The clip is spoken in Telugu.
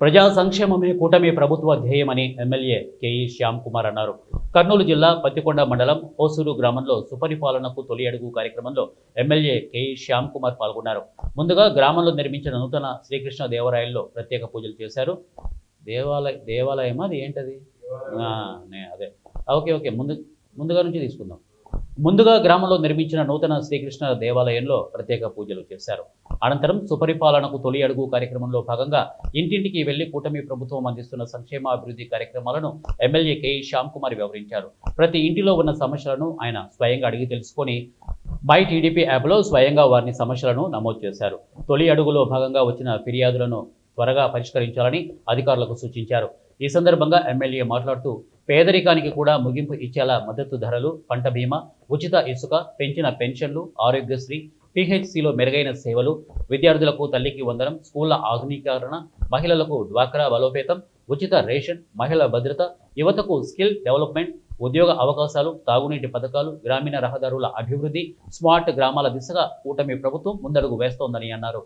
ప్రజా సంక్షేమమే కూటమి ప్రభుత్వ ధ్యేయమని ఎమ్మెల్యే కేఈ శ్యామ్ కుమార్ అన్నారు. కర్నూలు జిల్లా పత్తికొండ మండలం ఓసూరు గ్రామంలో సుపరిపాలనకు తొలి అడుగు కార్యక్రమంలో ఎమ్మెల్యే కేఈ శ్యామ్ కుమార్ పాల్గొన్నారు. ముందుగా గ్రామంలో నిర్మించిన నూతన శ్రీకృష్ణ దేవాలయంలో ప్రత్యేక పూజలు చేశారు. దేవాలయమా అది ఏంటది? అదే ఓకే ఓకే ముందుగా నుంచి తీసుకుందాం. ముందుగా గ్రామంలో నిర్మించిన నూతన శ్రీకృష్ణ దేవాలయంలో ప్రత్యేక పూజలు చేశారు. అనంతరం సుపరిపాలనకు తొలి అడుగు కార్యక్రమంలో భాగంగా ఇంటింటికి వెళ్లి కూటమి ప్రభుత్వం అందిస్తున్న సంక్షేమ అభివృద్ధి కార్యక్రమాలను ఎమ్మెల్యే కేఈ శ్యామ్ కుమార్ వివరించారు. ప్రతి ఇంటిలో ఉన్న సమస్యలను ఆయన స్వయంగా అడిగి తెలుసుకొని మై టీడీపీ యాప్లో స్వయంగా వారిని సమస్యలను నమోదు చేశారు. తొలి అడుగులో భాగంగా వచ్చిన ఫిర్యాదులను త్వరగా పరిష్కరించాలని అధికారులకు సూచించారు. ఈ సందర్భంగా ఎమ్మెల్యే మాట్లాడుతూ పేదరికానికి కూడా ముగింపు ఇచ్చేలా మద్దతు ధరలు, పంట బీమా, ఉచిత ఇసుక, పెంచిన పెన్షన్లు, ఆరోగ్యశ్రీ, పీహెచ్సీలో మెరుగైన సేవలు, విద్యార్థులకు తల్లికి వందనం, స్కూళ్ల ఆధునీకరణ, మహిళలకు డ్వాక్రా బలోపేతం, ఉచిత రేషన్, మహిళా భద్రత, యువతకు స్కిల్ డెవలప్మెంట్, ఉద్యోగ అవకాశాలు, తాగునీటి పథకాలు, గ్రామీణ రహదారుల అభివృద్ధి, స్మార్ట్ గ్రామాల దిశగా కూటమి ప్రభుత్వం ముందడుగు వేస్తోందని అన్నారు.